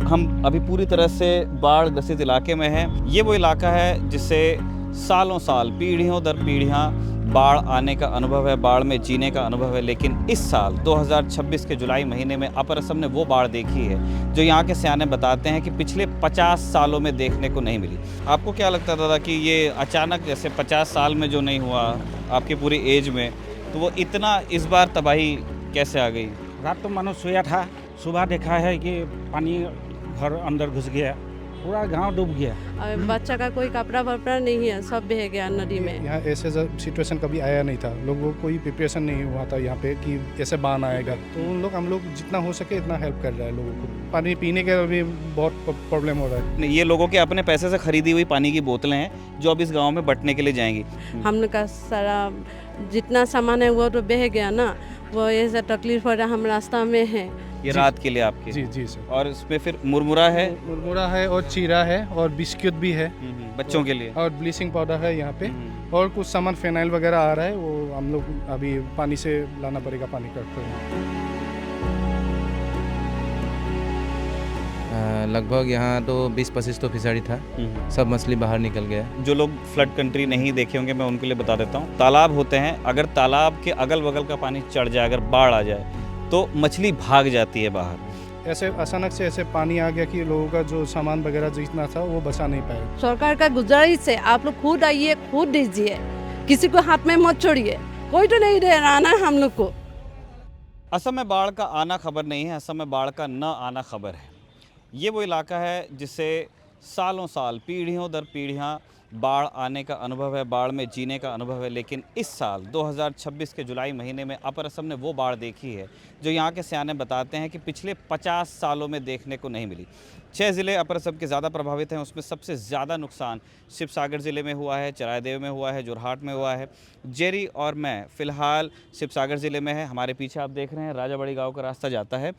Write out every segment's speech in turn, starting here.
हम अभी पूरी तरह से बाढ़ ग्रसित इलाके में हैं। ये वो इलाका है जिससे सालों साल, पीढ़ियों दर पीढ़ियाँ बाढ़ आने का अनुभव है, बाढ़ में जीने का अनुभव है। लेकिन इस साल 2026 के जुलाई महीने में अपर असम ने वो बाढ़ देखी है जो यहाँ के सयाने बताते हैं कि पिछले 50 सालों में देखने को नहीं मिली। आपको क्या लगता है दादा कि ये अचानक जैसे 50 साल में जो नहीं हुआ आपकी पूरी एज में, तो वो इतना इस बार तबाही कैसे आ गई? रात तो मानो सोया था, सुबह देखा है कि पानी घर अंदर घुस गया, पूरा गांव डूब गया। और बच्चा का कोई कपड़ा वपड़ा नहीं है, सब बह गया नदी में। यहाँ ऐसे सिचुएशन कभी आया नहीं था, लोगों को कोई प्रिपरेशन नहीं हुआ था यहाँ पे कि ऐसे बाढ़ आएगा। तो हम लोग जितना हो सके इतना हेल्प कर रहे हैं लोगों को। पानी पीने के भी बहुत प्रॉब्लम हो रहा है। ये लोगों के अपने पैसे से खरीदी हुई पानी की बोतलें हैं जो अब इस गाँव में बंटने के लिए जाएंगी। हम लोग का सारा जितना सामान है वो तो बह गया ना, वो ऐसा तकलीफ हो रहा, हम रास्ता में है। ये रात के लिए आपके? जी जी सर। और इसमें फिर मुरमुरा है, मुरमुरा है और चीरा है और बिस्किट भी है बच्चों के लिए, और ब्लीचिंग पाउडर है यहाँ पे, और कुछ सामान फिनाइल वगैरह आ रहा है, वो हम लोग अभी पानी से लाना पड़ेगा, पानी करते हैं। लगभग यहाँ तो 20-25 तो फिशरी था, सब मछली बाहर निकल गया। जो लोग फ्लड कंट्री नहीं देखे होंगे मैं उनके लिए बता देता हूँ। तालाब होते हैं, अगर तालाब के अगल बगल का पानी चढ़ जाए, अगर बाढ़ आ जाए तो मछली भाग जाती है बाहर। ऐसे अचानक से ऐसे पानी आ गया कि लोगों का जो सामान वगैरह जितना था वो बचा नहीं पाया। सरकार का गुजारिश है, आप लोग खुद आइए, खुद दीजिए, किसी को हाथ में मत छोड़िए, कोई तो नहीं दे रहा ना हम लोग को। असम में बाढ़ का आना खबर नहीं है, असम में बाढ़ का न आना खबर है। ये वो इलाका है जिससे सालों साल, पीढ़ियों दर पीढ़ियाँ बाढ़ आने का अनुभव है, बाढ़ में जीने का अनुभव है। लेकिन इस साल 2026 के जुलाई महीने में अपर असम ने वो बाढ़ देखी है जो यहाँ के सयाने बताते हैं कि पिछले 50 सालों में देखने को नहीं मिली। 6 ज़िले अपर असम के ज़्यादा प्रभावित हैं, उसमें सबसे ज़्यादा नुकसान शिवसागर ज़िले में हुआ है, चराइदेव में हुआ है, जोरहाट में हुआ है। जेरी और मैं फ़िलहाल शिवसागर ज़िले में है। हमारे पीछे आप देख रहे हैं राजाबड़ी गाँव का रास्ता जाता है,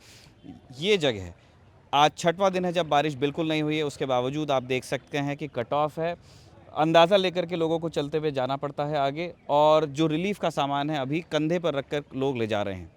ये जगह है। आज 6वां दिन है जब बारिश बिल्कुल नहीं हुई है, उसके बावजूद आप देख सकते हैं कि कट ऑफ है। अंदाज़ा लेकर के लोगों को चलते हुए जाना पड़ता है आगे, और जो रिलीफ का सामान है अभी कंधे पर रखकर लोग ले जा रहे हैं।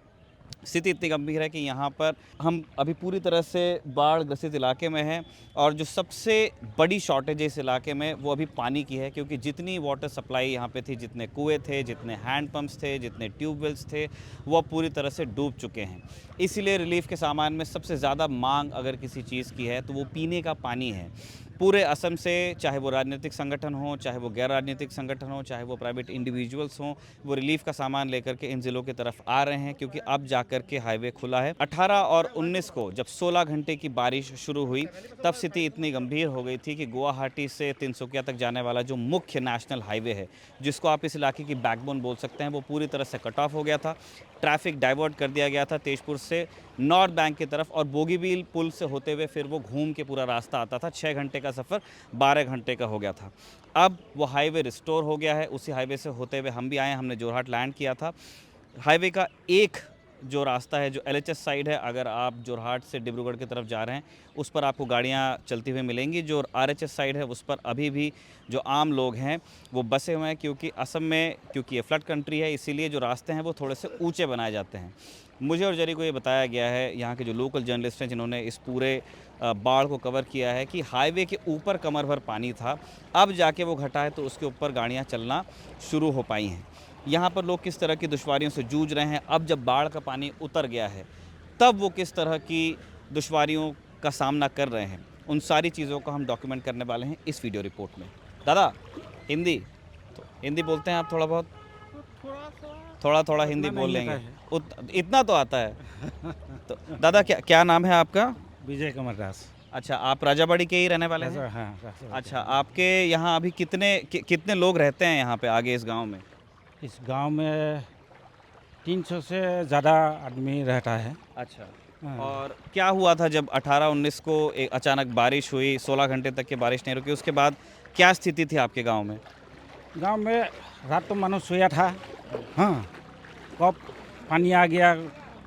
स्थिति इतनी गंभीर है कि यहाँ पर हम अभी पूरी तरह से बाढ़ ग्रसित इलाके में हैं, और जो सबसे बड़ी शॉर्टेज है इस इलाके में वो अभी पानी की है, क्योंकि जितनी वाटर सप्लाई यहाँ पे थी, जितने कुएँ थे, जितने हैंड पंप्स थे, जितने ट्यूबवेल्स थे, वो पूरी तरह से डूब चुके हैं। इसीलिए रिलीफ के सामान में सबसे ज़्यादा मांग अगर किसी चीज़ की है तो वो पीने का पानी है। पूरे असम से, चाहे वो राजनीतिक संगठन हो, चाहे वो गैर राजनीतिक संगठन हो, चाहे वो प्राइवेट इंडिविजुअल्स हों, वो रिलीफ का सामान लेकर के इन ज़िलों की तरफ आ रहे हैं, क्योंकि अब जाकर के हाईवे खुला है। 18 और 19 को जब 16 घंटे की बारिश शुरू हुई तब स्थिति इतनी गंभीर हो गई थी कि गुवाहाटी से तिनसुकिया तक जाने वाला जो मुख्य नेशनल हाईवे है, जिसको आप इस इलाके की बैकबोन बोल सकते हैं, वो पूरी तरह से कट ऑफ हो गया था। ट्रैफिक डाइवर्ट कर दिया गया था तेजपुर से नॉर्थ बैंक की तरफ, और बोगीबील पुल से होते हुए फिर वो घूम के पूरा रास्ता आता था। 6 घंटे का सफ़र 12 घंटे का हो गया था। अब वो हाईवे रिस्टोर हो गया है। उसी हाईवे से होते हुए हम भी आए, हमने जोरहाट लैंड किया था। हाईवे का एक जो रास्ता है, जो LHS साइड है, अगर आप जोरहाट से डिब्रूगढ़ की तरफ जा रहे हैं उस पर आपको गाड़ियां चलती हुई मिलेंगी। जो RHS साइड है उस पर अभी भी जो आम लोग हैं वो बसे हुए हैं, क्योंकि असम में, क्योंकि ये फ्लड कंट्री है, इसीलिए जो रास्ते हैं वो थोड़े से ऊंचे बनाए जाते हैं। मुझे और जेरी को ये बताया गया है, यहाँ के जो लोकल जर्नलिस्ट हैं जिन्होंने इस पूरे बाढ़ को कवर किया है, कि हाईवे के ऊपर कमर भर पानी था, अब जाके वो घटा है तो उसके ऊपर गाड़ियाँ चलना शुरू हो पाई हैं। यहाँ पर लोग किस तरह की दुश्वारियों से जूझ रहे हैं, अब जब बाढ़ का पानी उतर गया है तब वो किस तरह की दुश्वारियों का सामना कर रहे हैं, उन सारी चीज़ों को हम डॉक्यूमेंट करने वाले हैं इस वीडियो रिपोर्ट में। दादा हिंदी, तो हिंदी बोलते हैं आप? थोड़ा बहुत, थोड़ा थोड़ा हिंदी बोल लेंगे, इतना तो आता है। तो दादा क्या नाम है आपका? विजय कुमार दास। अच्छा, आप राजाबाड़ी के ही रहने वाले हैं? हाँ। अच्छा, आपके यहाँ अभी कितने लोग रहते हैं यहाँ पे आगे इस गांव में? इस गांव में 300 से ज़्यादा आदमी रहता है। अच्छा, और क्या हुआ था जब 18-19 को एक अचानक बारिश हुई, 16 घंटे तक की बारिश नहीं रुकी, उसके बाद क्या स्थिति थी आपके गांव में? गांव में रात तो मानो सोया था, हाँ, कब पानी आ गया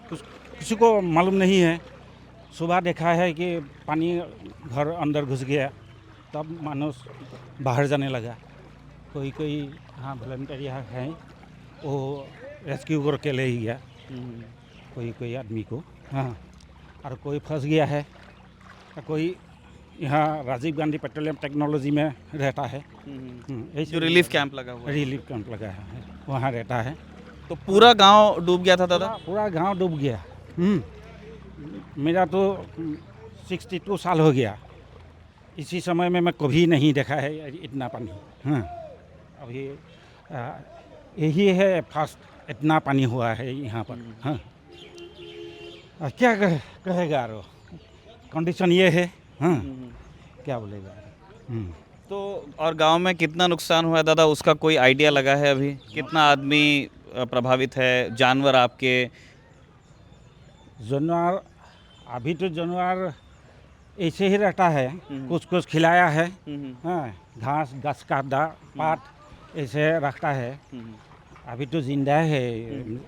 कुछ किसी को मालूम नहीं है। सुबह देखा है कि पानी घर अंदर घुस गया, तब मानो बाहर जाने लगा। कोई हाँ वॉलंटियर यहाँ हैं, वो रेस्क्यू करके ले ही गया कोई आदमी को, हाँ, और कोई फंस गया है कोई यहाँ राजीव गांधी पेट्रोलियम टेक्नोलॉजी में रहता है। ऐसे जो रिलीफ कैंप लगा हुआ है। रिलीफ कैंप लगा है, वहाँ रहता है। तो पूरा गांव डूब गया था दादा? पूरा गांव डूब गया। मेरा तो 62 साल हो गया, इसी समय में मैं कभी नहीं देखा है इतना पानी। हाँ, अभी यही है फर्स्ट इतना पानी हुआ है यहाँ पर। हाँ, क्या कहेगा रो, कंडीशन ये है। हाँ, क्या बोलेगा। तो और गांव में कितना नुकसान हुआ है दादा, उसका कोई आइडिया लगा है अभी? कितना आदमी प्रभावित है, जानवर आपके? जानवर अभी तो जानवर ऐसे ही रहता है, कुछ कुछ खिलाया है। हाँ, घास का पात ऐसे रखता है। अभी तो जिंदा है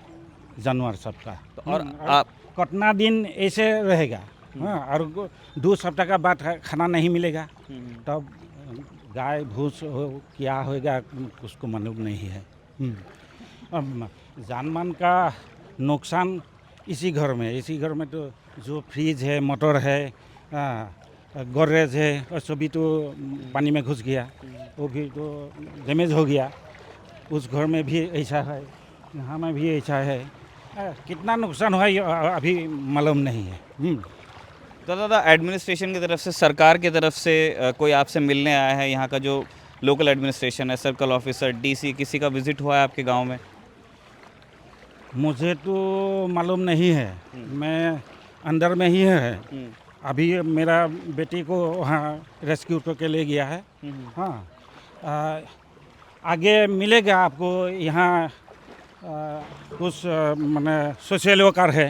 जानवर सबका। तो और आप कितना दिन ऐसे रहेगा? हाँ, और 2 सप्ताह का बाद खाना नहीं मिलेगा, तब गाय भूस हो क्या होएगा उसको मालूम नहीं है। अब जानमान का नुकसान इसी घर में तो जो फ्रिज है, मोटर है, गोदरेज है, और सभी तो पानी में घुस गया, वो भी तो डैमेज हो गया। उस घर में भी ऐसा है, यहाँ में भी ऐसा है। कितना नुकसान हुआ ये अभी मालूम नहीं है। तो दादा एडमिनिस्ट्रेशन की तरफ से, सरकार की तरफ से कोई आपसे मिलने आया है? यहाँ का जो लोकल एडमिनिस्ट्रेशन है, सर्कल ऑफिसर, डीसी, किसी का विजिट हुआ है आपके गांव में? मुझे तो मालूम नहीं है, मैं अंदर में ही है। अभी मेरा बेटी को वहाँ रेस्क्यू करके ले गया है। हाँ, आगे मिलेगा आपको यहाँ कुछ माने सोशल वर्कर है,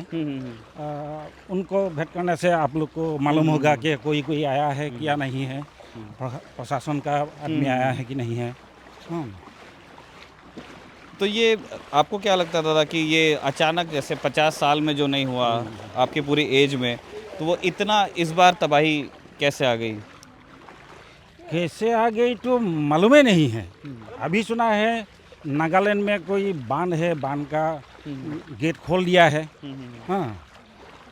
उनको भेंट करने से आप लोग को मालूम होगा कि कोई आया है क्या नहीं है, प्रशासन का आदमी आया है कि नहीं है। तो ये आपको क्या लगता है दादा कि ये अचानक जैसे 50 साल में जो नहीं हुआ आपकी पूरी एज में, तो वो इतना इस बार तबाही कैसे आ गई? कैसे आ गई तो मालूम ही नहीं है। अभी सुना है नागालैंड में कोई बांध है, बांध का गेट खोल दिया है। हाँ,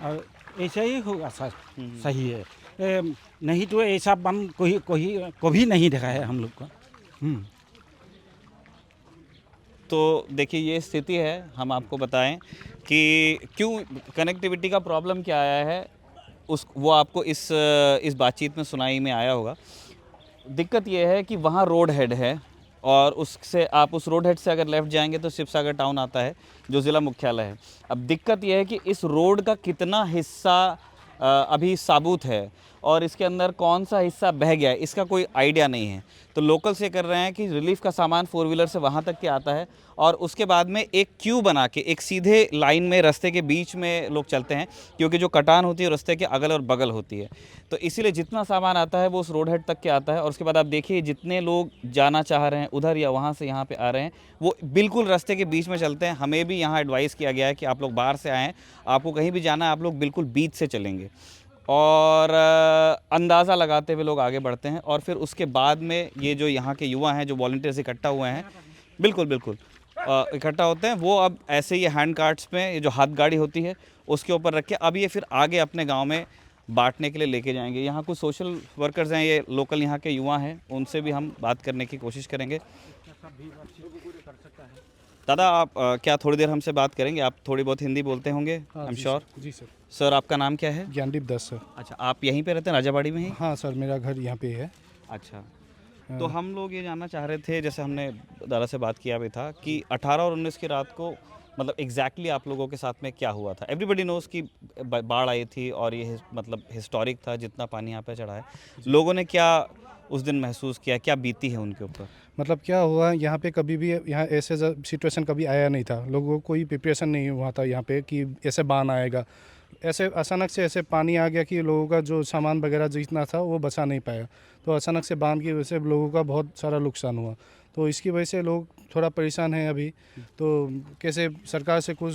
और ऐसा ही होगा, सही है। नहीं तो ऐसा बांध कभी नहीं देखा है हम लोग को। तो देखिए ये स्थिति है। हम आपको बताएं कि क्यों कनेक्टिविटी का प्रॉब्लम क्या आया है, वो आपको इस बातचीत में सुनाई में आया होगा। दिक्कत ये है कि वहाँ रोड हेड है, और उससे आप उस रोड हेड से अगर लेफ़्ट जाएंगे तो शिवसागर टाउन आता है जो ज़िला मुख्यालय है। अब दिक्कत यह है कि इस रोड का कितना हिस्सा अभी साबुत है और इसके अंदर कौन सा हिस्सा बह गया है इसका कोई आइडिया नहीं है। तो लोकल से कर रहे हैं कि रिलीफ का सामान 4 व्हीलर से वहाँ तक के आता है, और उसके बाद में एक क्यू बना के एक सीधे लाइन में रास्ते के बीच में लोग चलते हैं, क्योंकि जो कटान होती है रास्ते के अगल और बगल होती है। तो इसीलिए जितना सामान आता है वो उस रोड हेड तक के आता है, और उसके बाद आप देखिए जितने लोग जाना चाह रहे हैं उधर या वहाँ से यहाँ पे आ रहे हैं, वो बिल्कुल रास्ते के बीच में चलते हैं। हमें भी यहाँ एडवाइस किया गया है कि आप लोग बाहर से आएँ, आपको कहीं भी जाना है आप लोग बिल्कुल बीच से चलेंगे, और अंदाज़ा लगाते हुए लोग आगे बढ़ते हैं। और फिर उसके बाद में ये जो यहाँ के युवा हैं जो वॉलंटियर्स इकट्ठा हुए हैं, बिल्कुल इकट्ठा होते हैं, वो अब ऐसे ही हैंड कार्ट्स पे, ये जो हाथ गाड़ी होती है उसके ऊपर रख के अब ये फिर आगे अपने गांव में बांटने के लिए लेके जाएंगे। यहाँ कुछ सोशल वर्कर्स हैं, ये लोकल यहाँ के युवा हैं, उनसे भी हम बात करने की कोशिश करेंगे। दादा आप क्या थोड़ी देर हमसे बात करेंगे? आप थोड़ी बहुत हिंदी बोलते होंगे, आई एम श्योर। जी सर। सर आपका नाम क्या है? ज्ञानदीप दास सर। अच्छा, आप यहीं पे रहते हैं, राजाबाड़ी में ही? हाँ सर, मेरा घर यहाँ पे है। अच्छा, तो हम लोग ये जानना चाह रहे थे, जैसे हमने दादा से बात किया भी था, कि 18 और 19 की रात को मतलब एग्जैक्टली आप लोगों के साथ में क्या हुआ था? एवरीबडी नोज़ कि बाढ़ आई थी और ये मतलब हिस्टोरिक था जितना पानी यहाँ पे चढ़ा है। लोगों ने क्या उस दिन महसूस किया, क्या बीती है उनके ऊपर? मतलब क्या हुआ यहाँ पे, कभी भी यहाँ ऐसे सिचुएशन कभी आया नहीं था। लोगों को कोई प्रिपरेशन नहीं हुआ था यहाँ पे कि ऐसे बाढ़ आएगा। ऐसे अचानक से ऐसे पानी आ गया कि लोगों का जो सामान वगैरह जितना था वो बचा नहीं पाया। तो अचानक से बाढ़ की वजह से लोगों का बहुत सारा नुकसान हुआ। तो इसकी वजह से लोग थोड़ा परेशान हैं अभी। तो कैसे सरकार से कुछ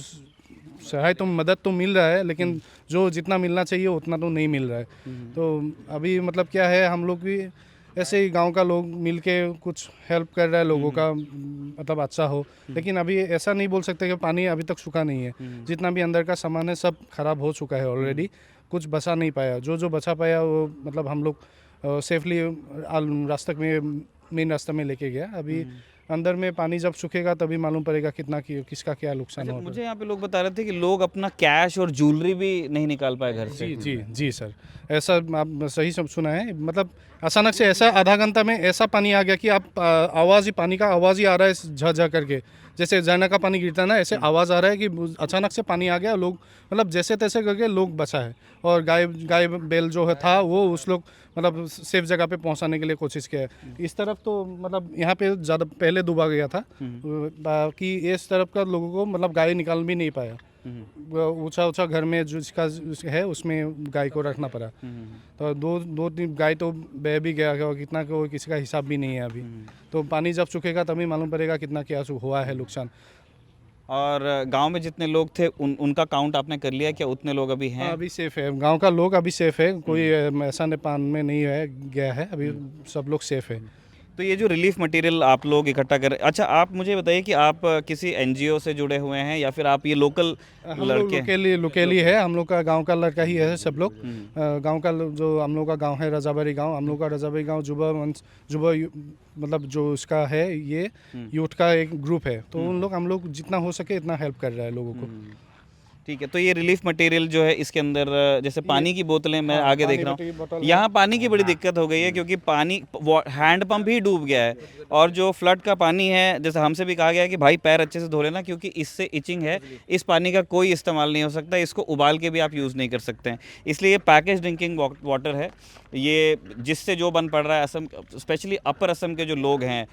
सहायता तो मदद तो मिल रहा है, लेकिन जो जितना मिलना चाहिए उतना तो नहीं मिल रहा है। तो अभी मतलब क्या है, हम लोग भी ऐसे ही गांव का लोग मिलके कुछ हेल्प कर रहा है लोगों का, मतलब अच्छा हो। लेकिन अभी ऐसा नहीं बोल सकते कि पानी अभी तक सूखा नहीं है। जितना भी अंदर का सामान है सब खराब हो चुका है ऑलरेडी, कुछ बचा नहीं पाया। जो बचा पाया वो मतलब हम लोग सेफली रास्ते में, मेन रास्ते में लेके गया। अभी अंदर में पानी जब सूखेगा तभी मालूम पड़ेगा किसका क्या नुकसान अच्छा, हो। मुझे यहाँ पे लोग बता रहे थे कि लोग अपना कैश और ज्वेलरी भी नहीं निकाल पाए घर से। जी सर, ऐसा आप सही सब सुना है। मतलब अचानक से ऐसा आधा घंटा में ऐसा पानी आ गया कि आप आवाज़ ही, पानी का आवाज़ ही आ रहा है झा करके, जैसे झरना का पानी गिरता है ना, ऐसे आवाज़ आ रहा है कि अचानक से पानी आ गया। लोग मतलब जैसे तैसे करके लोग बचा है, और गाय बैल जो है था वो उस लोग मतलब सेफ जगह पे पहुंचाने के लिए कोशिश किया है। इस तरफ तो मतलब यहाँ पे ज़्यादा पहले डूबा गया था, बाकी इस तरफ का लोगों को मतलब गाय निकाल भी नहीं पाया। ऊंचा ऊंचा घर में जिसका है उसमें गाय को रखना पड़ा। तो दो तीन गाय तो बह भी गया, कितना को किसी का हिसाब भी नहीं है अभी। तो पानी जब सूखेगा तभी मालूम पड़ेगा कितना क्या हुआ है नुकसान। और गांव में जितने लोग थे उनका काउंट आपने कर लिया क्या? उतने लोग अभी हैं? अभी सेफ है, गांव का लोग अभी सेफ है, कोई ऐसा नेपाल में नहीं है गया है, अभी सब लोग सेफ है। तो ये जो रिलीफ मटेरियल आप लोग इकट्ठा कर, अच्छा आप मुझे बताइए कि आप किसी एनजीओ से जुड़े हुए हैं या फिर आप ये लोकल लड़के हैं? लोकेली है, हम लोग का गांव का लड़का ही है सब लोग। गांव का जो हम लोग का गांव है रजाबारी गांव, हम लोग का रजाबारी गांव जुबा मतलब जो इसका है ये यूथ का एक ग्रुप है। तो उन लोग हम लोग जितना हो सके इतना हेल्प कर रहा है लोगों को। ठीक है, तो ये रिलीफ मटेरियल जो है इसके अंदर जैसे पानी की बोतलें मैं आगे देख रहा हूँ, यहाँ पानी की बड़ी दिक्कत हो गई है क्योंकि पानी हैंड पंप ही डूब गया है। और जो फ्लड का पानी है, जैसे हमसे भी कहा गया है कि भाई पैर अच्छे से धो लेना क्योंकि इससे इचिंग है, इस पानी का कोई इस्तेमाल नहीं हो सकता, इसको उबाल के भी आप यूज़ नहीं कर सकते हैं। इसलिए ये पैकेज ड्रिंकिंग वाटर है, ये जिससे जो बन पड़ रहा है असम, स्पेशली अपर असम के जो लोग हैं,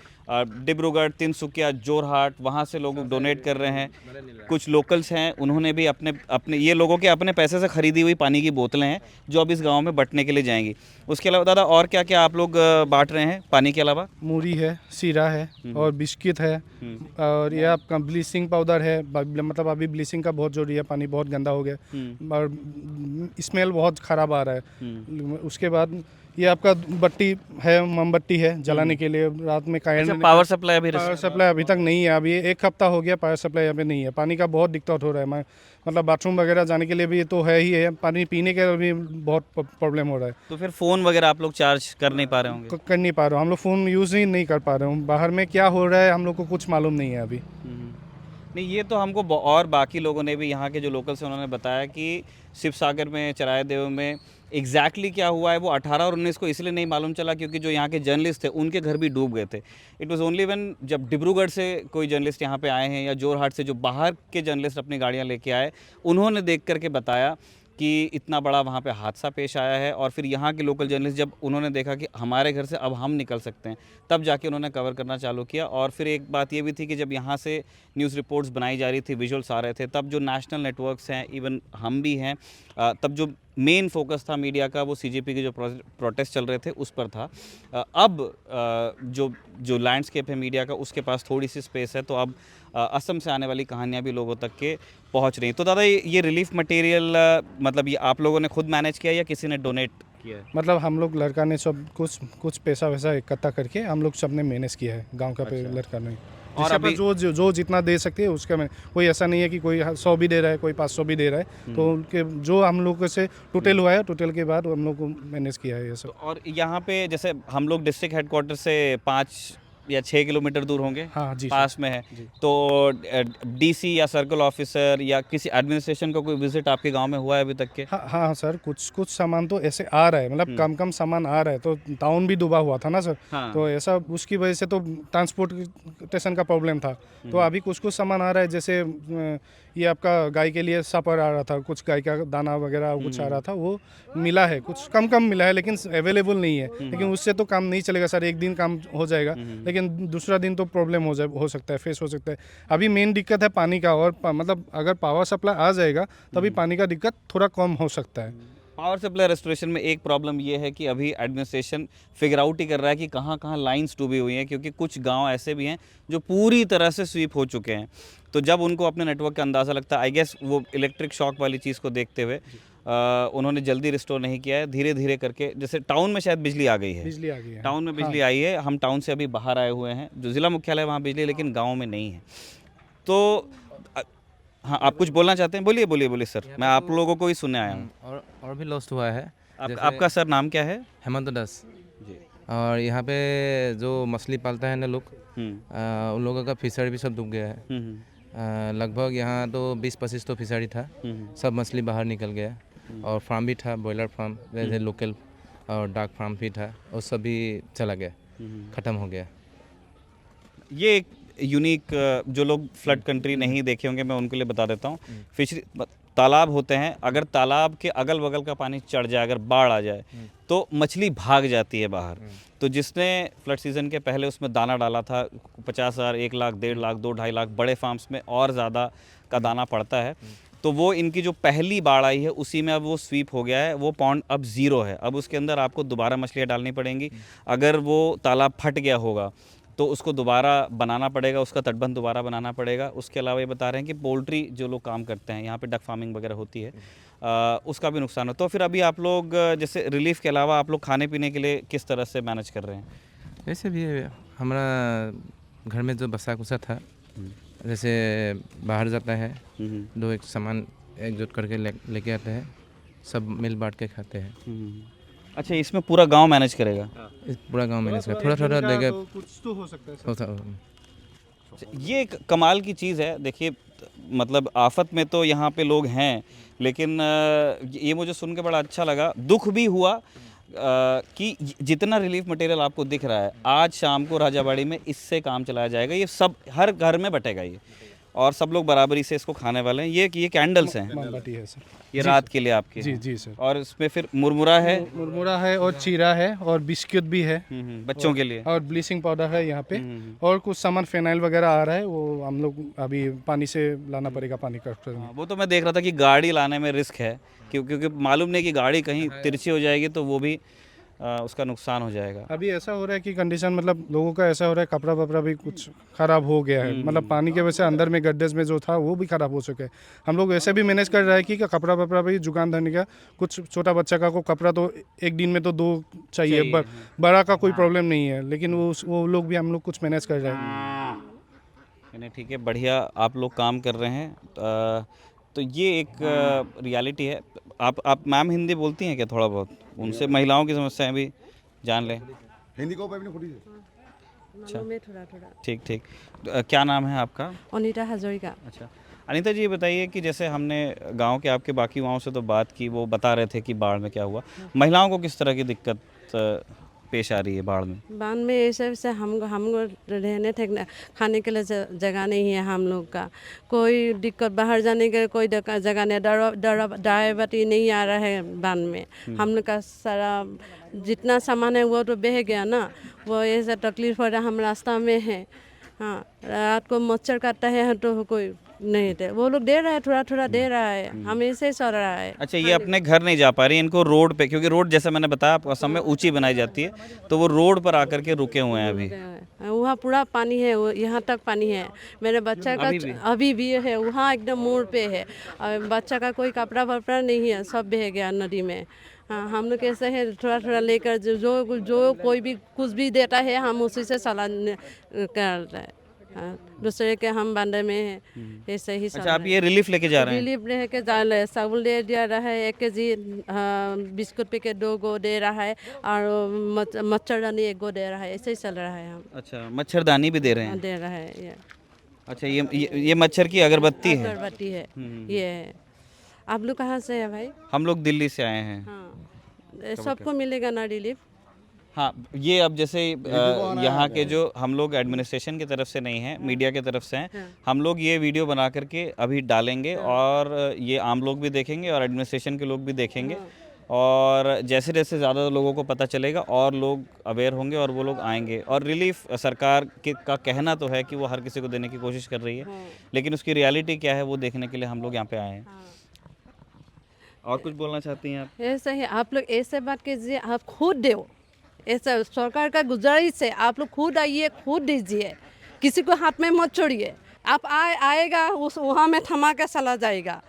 डिब्रूगढ़, तिनसुकिया, जोरहाट, वहाँ से लोग डोनेट कर रहे हैं। कुछ लोकल्स हैं, उन्होंने भी अपने ये लोगों के अपने पैसे से ख़रीदी हुई पानी की बोतलें हैं जो अब इस गांव में बंटने के लिए जाएंगी। उसके अलावा दादा और क्या क्या आप लोग बांट रहे हैं पानी के अलावा? मूरी है, सीरा है और बिस्किट है, और ये आपका ब्लीचिंग पाउडर है। मतलब अभी ब्लीचिंग का बहुत जरूरी है, पानी बहुत गंदा हो गया और स्मेल बहुत ख़राब आ रहा है। उसके बाद ये आपका बत्ती है, मोमबत्ती है जलाने के लिए रात में। अच्छा, पावर सप्लाई अभी तक नहीं है, अभी 1 हफ्ता हो गया पावर सप्लाई यहाँ पे नहीं है। पानी का बहुत दिक्कत हो रहा है, मतलब बाथरूम वगैरह जाने के लिए भी तो है ही है, पानी पीने के लिए भी बहुत प्रॉब्लम हो रहा है। तो फिर फ़ोन वगैरह आप लोग चार्ज कर नहीं पा रहे होंगे? कर नहीं पा रहे हो, हम लोग फ़ोन यूज़ ही नहीं कर पा रहे हूँ। बाहर में क्या हो रहा है हम लोग को कुछ मालूम नहीं है अभी। नहीं, ये तो हमको और बाकी लोगों ने भी, यहाँ के जो लोकल्स हैं उन्होंने बताया कि शिव सागर में, चरायदेव में एग्जैक्टली क्या हुआ है वो 18 और 19 को इसलिए नहीं मालूम चला क्योंकि जो यहाँ के जर्नलिस्ट थे उनके घर भी डूब गए थे। इट वाज ओनली व्हेन जब डिब्रूगढ़ से कोई जर्नलिस्ट यहाँ पे आए हैं या जोरहाट से जो बाहर के जर्नलिस्ट अपनी गाड़ियाँ लेके आए, उन्होंने देख करके बताया कि इतना बड़ा वहाँ पे हादसा पेश आया है। और फिर यहाँ के लोकल जर्नलिस्ट जब उन्होंने देखा कि हमारे घर से अब हम निकल सकते हैं, तब जाके उन्होंने कवर करना चालू किया। और फिर एक बात ये भी थी कि जब यहाँ से न्यूज़ रिपोर्ट्स बनाई जा रही थी, विजुअल्स आ रहे थे, तब जो नेशनल नेटवर्क्स हैं, इवन हम भी हैं, तब जो मेन फोकस था मीडिया का वो सीजेपी के जो प्रोटेस्ट चल रहे थे उस पर था। अब जो लैंडस्केप है मीडिया का उसके पास थोड़ी सी स्पेस है, तो अब असम से आने वाली कहानियाँ भी लोगों तक के पहुँच रही। तो दादा ये रिलीफ मटेरियल मतलब ये आप लोगों ने खुद मैनेज किया या किसी ने डोनेट किया है? मतलब हम लोग लड़का ने सब कुछ पैसा वैसा इकट्ठा करके हम लोग सब ने मैनेज किया है, गांव का लड़का ने। और अभी जो जितना दे सकते हैं उसका, कोई ऐसा नहीं है कि कोई 100 भी दे रहा है, कोई 500 भी दे रहा है। तो उनके जो हम लोग से टोटल हुआ है, टोटल के बाद हम लोग को मैनेज किया है ये सब। और यहाँ पे जैसे हम लोग डिस्ट्रिक्ट हेडक्वार्टर से 5 या 6 किलोमीटर दूर होंगे, हाँ जी, पास में है। तो डीसी या सर्कल ऑफिसर या किसी एडमिनिस्ट्रेशन का कोई विजिट आपके गांव में हुआ है अभी तक के? हाँ सर, कुछ सामान तो ऐसे आ रहा है, मतलब कम सामान आ रहा है। तो टाउन भी डूबा हुआ था ना सर, हाँ। तो ऐसा उसकी वजह से तो ट्रांसपोर्टेशन का प्रॉब्लम था। तो अभी कुछ सामान आ रहा है, जैसे ये आपका गाय के लिए सापर आ रहा था, कुछ गाय का दाना वगैरह कुछ आ रहा था, वो मिला है। कुछ कम मिला है लेकिन अवेलेबल नहीं है। लेकिन उससे तो काम नहीं चलेगा सर, एक दिन काम हो जाएगा लेकिन दूसरा दिन तो प्रॉब्लम हो सकता है, फेस हो सकता है। अभी मेन दिक्कत है पानी का, और मतलब अगर पावर सप्लाई आ जाएगा तभी पानी का दिक्कत थोड़ा कम हो सकता है। पावर सप्लाई रेस्टोरेशन में एक प्रॉब्लम ये है कि अभी एडमिनिस्ट्रेशन फिगर आउट ही कर रहा है कि कहाँ लाइंस डूबी हुई हैं, क्योंकि कुछ गांव ऐसे भी हैं जो पूरी तरह से स्वीप हो चुके हैं। तो जब उनको अपने नेटवर्क का अंदाज़ा लगता है, आई गेस वो इलेक्ट्रिक शॉक वाली चीज़ को देखते हुए, उन्होंने जल्दी रिस्टोर नहीं किया है। धीरे धीरे करके, जैसे टाउन में शायद बिजली आ गई है, बिजली आ गई है। टाउन में बिजली आई है। हम टाउन से अभी बाहर आए हुए हैं, जो ज़िला मुख्यालय वहाँ बिजली, लेकिन गांव में नहीं है। तो हाँ, आप कुछ बोलना चाहते हैं? बोलिए बोलिए बोलिए सर, मैं आप लोगों को ही सुनने आया हूँ। और भी लॉस्ट हुआ है। आपका सर नाम क्या है? हेमंत दास। जी। और यहाँ पे जो मछली पालता है ना लोग, उन लोगों का फिशरी भी सब डूब गया है। लगभग यहाँ तो 20-25 तो फिशरी था, सब मछली बाहर निकल गया। और फार्म भी था, बॉयलर फार्म जैसे लोकल, और डाक फार्म भी था, और सब भी चला गया, ख़त्म हो गया। ये एक यूनिक, जो लोग फ्लड कंट्री नहीं देखे होंगे, मैं उनके लिए बता देता हूँ। फिशरी तालाब होते हैं, अगर तालाब के अगल बगल का पानी चढ़ जाए, अगर बाढ़ आ जाए, तो मछली भाग जाती है बाहर। तो जिसने फ्लड सीज़न के पहले उसमें दाना डाला था, 50,000, 1 लाख, 1.5 लाख, 2-2.5 लाख, बड़े फार्म्स में और ज़्यादा का दाना पड़ता है। तो वो इनकी जो पहली बाढ़ आई है उसी में अब वो स्वीप हो गया है। वो पॉन्ड अब ज़ीरो है। अब उसके अंदर आपको दोबारा मछलियाँ डालनी पड़ेंगी। अगर वो तालाब फट गया होगा तो उसको दोबारा बनाना पड़ेगा, उसका तटबंध दोबारा बनाना पड़ेगा। उसके अलावा ये बता रहे हैं कि पोल्ट्री जो लोग काम करते हैं, यहाँ पे डक फार्मिंग वगैरह होती है, उसका भी नुकसान हो। तो फिर अभी आप लोग जैसे रिलीफ के अलावा आप लोग खाने पीने के लिए किस तरह से मैनेज कर रहे हैं? ऐसे भी हमारा घर में जो बसा कुसा था, जैसे बाहर जाता है, 2-1 सामान एकजुट करके लेके आते हैं, सब मिल बांट के खाते हैं। अच्छा, इसमें पूरा गांव मैनेज करेगा? इस पूरा गांव मैनेज कर, थोड़ा देगा, कुछ तो हो सकता है। ये एक कमाल की चीज़ है। देखिए, मतलब आफत में तो यहाँ पे लोग हैं, लेकिन ये मुझे सुन के बड़ा अच्छा लगा। दुख भी हुआ कि जितना रिलीफ मटेरियल आपको दिख रहा है, आज शाम को राजाबाड़ी में इससे काम चलाया जाएगा। ये सब हर घर में बटेगा ये, और सब लोग बराबरी से इसको खाने वाले हैं। ये कैंडल्स हैं, मोमबत्ती है सर। ये रात के लिए आपके जी हैं। जी सर। और इसमें फिर मुरमुरा है, मुरमुरा है और चीरा है और बिस्किट भी है बच्चों के लिए, और ब्लीचिंग पाउडर है यहाँ पे, और कुछ सामान फिनाइल वगैरह आ रहा है, वो हम लोग अभी पानी से लाना पड़ेगा, पानी का। वो तो मैं देख रहा था कि गाड़ी लाने में रिस्क है, क्योंकि मालूम नहीं कि गाड़ी कहीं तिरछी हो जाएगी तो वो भी उसका नुकसान हो जाएगा। अभी ऐसा हो रहा है कि कंडीशन, मतलब लोगों का ऐसा हो रहा है, कपड़ा वपड़ा भी कुछ ख़राब हो गया है, मतलब पानी के वजह से अंदर में गड्ढे में जो था वो भी ख़राब हो चुका है। हम लोग ऐसे भी मैनेज कर रहे हैं कि कपड़ा वपड़ा भी जुगान धरने का, कुछ छोटा बच्चा का को कपड़ा तो एक दिन में तो 2 चाहिए, बड़ा का कोई प्रॉब्लम नहीं है, लेकिन वो लोग भी हम लोग कुछ मैनेज कर रहे हैं। ठीक है, बढ़िया आप लोग काम कर रहे हैं। तो ये एक रियलिटी है। आप मैम हिंदी बोलती हैं क्या थोड़ा बहुत? उनसे महिलाओं की समस्याएं भी जान लें। हिंदी को अपनी खुद ही मालूम है थोड़ा थोड़ा। ठीक ठीक। क्या नाम है आपका? अनीता हजरिका। अच्छा, अनीता जी, ये बताइए कि जैसे हमने गांव के आपके बाकी गाँव से तो बात की, वो बता रहे थे कि बाढ़ में क्या हुआ, महिलाओं को किस तरह की दिक्कत पेश आ रही है बाढ़ में? बाढ़ में ऐसे वैसे हम रहने थे, खाने के लिए जगह नहीं है हम लोग का, कोई दिक्कत, बाहर जाने के कोई जगह नहीं, ड्राइवरी नहीं आ रहा है बाढ़ में। हम लोग का सारा जितना सामान है वो तो बह गया ना, वो ऐसा तकलीफ हो रहा, हम रास्ता में है। हाँ, रात को मच्छर काटता है तो कोई नहीं थे, वो लोग दे रहा है, थोड़ा थोड़ा दे रहा है, हम ऐसे चल रहा है। अच्छा, ये अपने घर नहीं जा पा रही, इनको रोड पे, क्योंकि रोड जैसे मैंने बताया आपको असम में ऊंची बनाई जाती है, तो वो रोड पर आकर के रुके हुए हैं अभी। वहाँ पूरा पानी है, वो यहाँ तक पानी है। मेरे बच्चा का अभी भी है, वहाँ एकदम मोड़ पे है, और बच्चा का कोई कपड़ा वपड़ा नहीं है, सब बह गया नदी में। हाँ, हम लोग कैसे है, थोड़ा थोड़ा लेकर जो कोई भी कुछ भी देता है, हम उसी से सलाह करते हैं। दूसरे के हम बांधे में है, ऐसे ही। अच्छा, आप ये रिलीफ लेके जा रहे हैं? रिलीफ लेके जा रहे हैं, चावल दे दिया रहा है 1 केजी, बिस्कुट पैकेट 2 गो दे रहा है, और मच्छरदानी 1 गो दे रहा है, ऐसे ही चल रहा है। हम अच्छा, मच्छरदानी भी दे रहे हैं? दे रहा है ये। अच्छा, ये मच्छर की अगरबत्ती है? अगरबत्ती है ये है। आप लोग कहाँ से है भाई? हम लोग दिल्ली से आए हैं। हाँ, सबको मिलेगा ना रिलीफ? हाँ, ये अब जैसे यहाँ के जो हम लोग एडमिनिस्ट्रेशन की तरफ से नहीं हैं, मीडिया की तरफ से हैं, हम लोग ये वीडियो बना करके अभी डालेंगे, और ये आम लोग भी देखेंगे और एडमिनिस्ट्रेशन के लोग भी देखेंगे, और जैसे जैसे ज़्यादा लोगों को पता चलेगा और लोग अवेयर होंगे और वो लोग आएंगे। और रिलीफ सरकार का कहना तो है कि वो हर किसी को देने की कोशिश कर रही है, लेकिन उसकी रियलिटी क्या है वो देखने के लिए हम लोग यहाँ पे आए हैं। और कुछ बोलना चाहती हैं आप? ऐसा ही आप लोग ऐसे बात कीजिए, आप खुद दो, ऐसा सरकार का गुजारिश है, आप लोग खुद आइए, खुद दीजिए, किसी को हाथ में मत छोड़िए। आप आएगा उस वहाँ में थमा के चला जाएगा।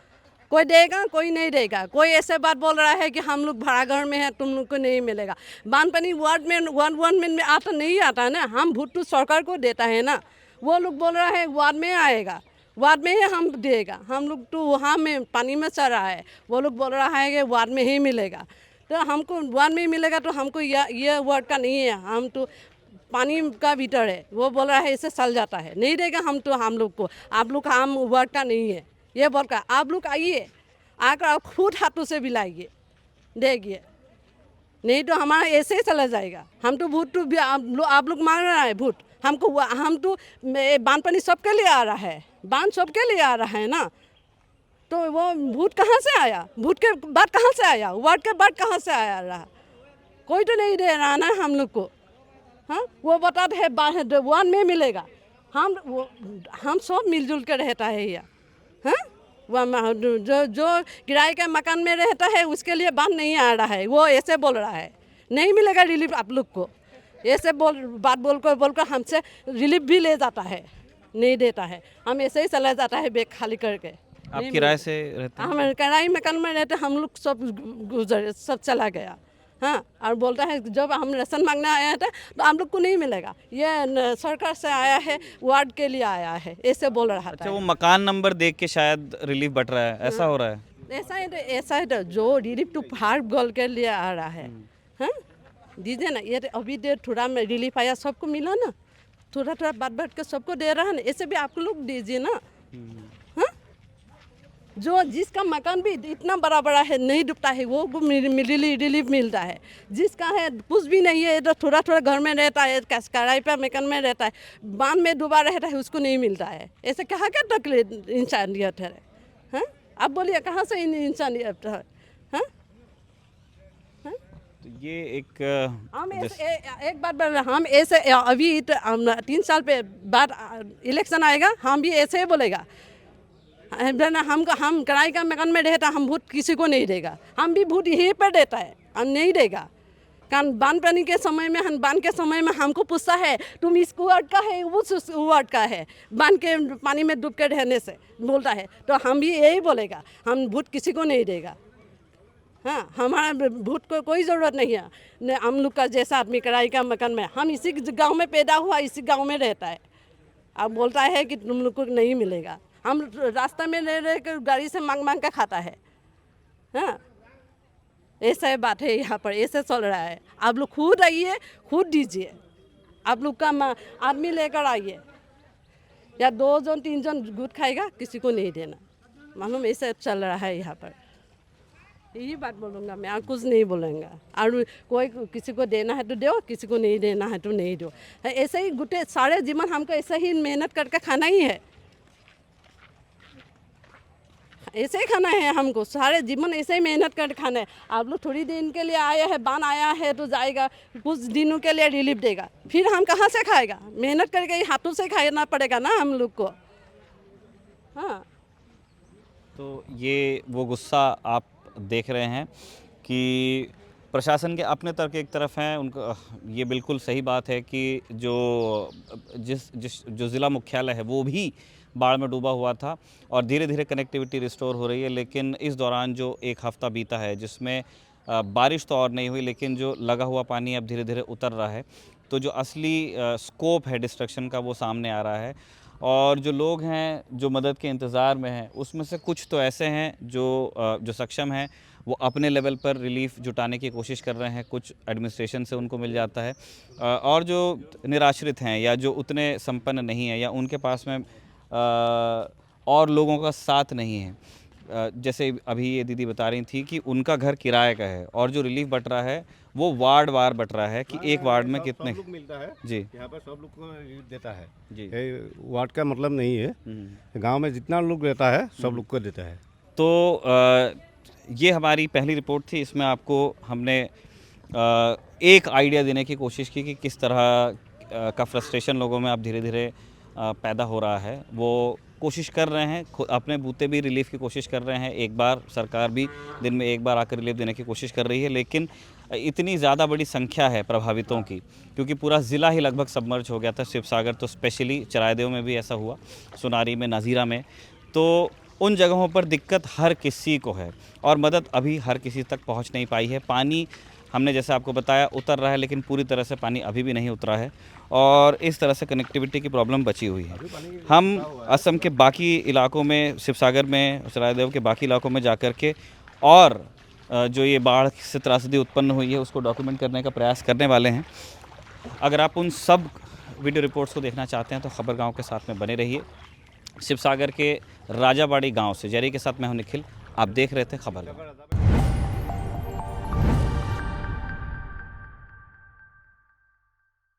कोई देगा कोई नहीं देगा। कोई ऐसे बात बोल रहा है कि हम लोग भाड़ा घर में हैं, तुम लोग को नहीं मिलेगा। बानपानी वार्ड में आता नहीं आता है ना, हम वोट तो सरकार को देता है ना। वो लोग बोल रहा है वार्ड में आएगा, वार्ड में ही हम देगा। हम लोग तो वहाँ में पानी में चल रहा है, वो लोग बोल रहा है कि वार्ड में ही मिलेगा। तो हमको वार्ड में ही मिलेगा, तो हमको ये वार्ड का नहीं है, हम तो पानी का भीतर है। वो बोल रहा है इससे चल जाता है, नहीं देगा हम तो हम लोग को। आप लोग हम वार्ड का नहीं है ये बोल कर आप लोग आइए, आकर आप खुद हाथों से बिलाइए, देखिए, नहीं तो हमारा ऐसे ही चला जाएगा। हम तो वोट तो आप लोग मांग रहा है वोट हमको, हम तो बांध पानी सबके लिए आ रहा है, बांध सबके लिए आ रहा है ना। तो वो वोट कहाँ से आया, वोट के बाद कहाँ से आया, वार्ड के बाद कहाँ से आया रहा, कोई तो नहीं दे रहा ना हम लोग को। हाँ, वो बताते हैं वार्ड में मिलेगा, हम सब मिलजुल कर रहता है यहाँ। हाँ, वह जो किराए के मकान में रहता है उसके लिए बात नहीं आ रहा है, वो ऐसे बोल रहा है नहीं मिलेगा रिलीफ आप लोग को, ऐसे बात बोलकर हमसे रिलीफ भी ले जाता है, नहीं देता है। हम ऐसे ही चला जाता है बैग खाली करके। आप किराए से रहते हैं? हम किराए मकान में रहते, हम लोग सब गुजर सब चला गया। हाँ, और बोलता है जब हम राशन मांगने आया था तो हम लोग को नहीं मिलेगा, ये सरकार से आया है, वार्ड के लिए आया है, ऐसे बोल रहा था। अच्छा, वो मकान नंबर देख के शायद रिलीफ बट रहा है, ऐसा हो रहा है? ऐसा है तो जो रिलीफ तो फाड़ गोल के लिए आ रहा है। हाँ, दीजिए ना, ये अभी देर थोड़ा में रिलीफ आया, सबको मिला ना, थोड़ा थोड़ा बात के सबको दे रहा है ना, ऐसे भी आप लोग दीजिए ना। हाँ, जो जिसका मकान भी इतना बड़ा बड़ा है नहीं डूबता है वो रिलीफ मिलता है, जिसका है कुछ भी नहीं है तो थोड़ा थोड़ा घर में रहता है, किराए पर मकान में रहता है, बांध में डूबा रहता है, उसको नहीं मिलता है। ऐसे कहाँ क्या तकलीफ इंसानियत है? हाँ, आप बोलिए कहाँ से इंसानियत है? हाँ, तो ये एक हम एक बात बोल रहे, हम ऐसे अभी 3 साल पे बाद इलेक्शन आएगा, हम भी ऐसे ही बोलेगा। हम किराए का मकान में रहता, हम वोट किसी को नहीं देगा, हम भी वोट यहीं पर देता है, हम नहीं देगा। कारण बांध पानी के समय में, हम बांध के समय में हमको पूछता है तुम इस वार्ड का है उस वार्ड का है, बांध के पानी में डूब के रहने से बोलता है, तो हम भी यही बोलेगा, हम वोट किसी को नहीं देगा। हाँ, हमारा वोट को कोई ज़रूरत नहीं है। हम लोग का जैसा आदमी किराए का मकान में, हम इसी गांव में पैदा हुआ, इसी गांव में रहता है, अब बोलता है कि तुम लोग को नहीं मिलेगा। हम रास्ता में रह कर गाड़ी से मांग कर खाता है। हाँ, ऐसा बात है यहाँ पर, ऐसे चल रहा है। आप लोग खुद आइए, खुद दीजिए, आप लोग का आदमी लेकर आइए, या 2 जन 3 जन गुट खाएगा, किसी को नहीं देना। मालूम ऐसे चल रहा है यहाँ पर, यही बात बोलूँगा मैं, और कुछ नहीं बोलूँगा। और कोई किसी को देना है तो दो, किसी को नहीं देना है तो नहीं दो। ऐसे ही गुटे सारे जीवन हमको ऐसे ही मेहनत करके खाना ही है, ऐसे ही खाना है हमको, सारे जीवन ऐसे ही मेहनत कर खाना है। आप लोग थोड़ी दिन के लिए आया है, बान आया है तो जाएगा, कुछ दिनों के लिए रिलीफ देगा, फिर हम कहाँ से खाएगा? मेहनत करके हाथों से खाना पड़ेगा ना हम लोग को। हाँ, तो ये वो गुस्सा आप देख रहे हैं कि प्रशासन के अपने तर्क एक तरफ हैं, उनका ये बिल्कुल सही बात है कि जो ज़िला मुख्यालय है वो भी बाढ़ में डूबा हुआ था और धीरे धीरे कनेक्टिविटी रिस्टोर हो रही है। लेकिन इस दौरान जो एक हफ़्ता बीता है जिसमें बारिश तो और नहीं हुई, लेकिन जो लगा हुआ पानी अब धीरे धीरे उतर रहा है, तो जो असली स्कोप है डिस्ट्रक्शन का वो सामने आ रहा है। और जो लोग हैं जो मदद के इंतज़ार में हैं, उसमें से कुछ तो ऐसे हैं जो सक्षम हैं, वो अपने लेवल पर रिलीफ जुटाने की कोशिश कर रहे हैं, कुछ एडमिनिस्ट्रेशन से उनको मिल जाता है, और जो निराश्रित हैं या जो उतने संपन्न नहीं हैं या उनके पास में और लोगों का साथ नहीं है। जैसे अभी ये दीदी बता रही थी कि उनका घर किराए का है और जो रिलीफ बट रहा है वो वार्ड वार बट रहा है कि एक वार्ड में कितने सब लोग मिलता है जी, यहाँ पर सब लोग को रिलीफ देता है जी। वार्ड का मतलब नहीं है, गांव में जितना लोग रहता है सब लोग को देता है। तो ये हमारी पहली रिपोर्ट थी, इसमें आपको हमने एक आइडिया देने की कोशिश की कि किस तरह का फ्रस्ट्रेशन लोगों में अब धीरे धीरे पैदा हो रहा है। वो कोशिश कर रहे हैं, अपने बूते भी रिलीफ की कोशिश कर रहे हैं, एक बार सरकार भी दिन में एक बार आकर रिलीफ देने की कोशिश कर रही है, लेकिन इतनी ज़्यादा बड़ी संख्या है प्रभावितों की, क्योंकि पूरा ज़िला ही लगभग सबमर्ज हो गया था। शिवसागर तो स्पेशली, चरायदेव में भी ऐसा हुआ, सुनारी में, नाजीरा में, तो उन जगहों पर दिक्कत हर किसी को है और मदद अभी हर किसी तक पहुंच नहीं पाई है। पानी हमने जैसे आपको बताया उतर रहा है, लेकिन पूरी तरह से पानी अभी भी नहीं उतरा है और इस तरह से कनेक्टिविटी की प्रॉब्लम बची हुई है। हम असम के बाकी इलाकों में, शिवसागर में, सरायदेव के बाकी इलाकों में जाकर के और जो ये बाढ़ से त्रासदी उत्पन्न हुई है उसको डॉक्यूमेंट करने का प्रयास करने वाले हैं। अगर आप उन सब वीडियो रिपोर्ट्स को देखना चाहते हैं तो खबर गाँव के साथ में बने रहिए। शिवसागर के राजाबाड़ी गांव से जरी के साथ मैं हूं निखिल, आप देख रहे थे खबर गाँव।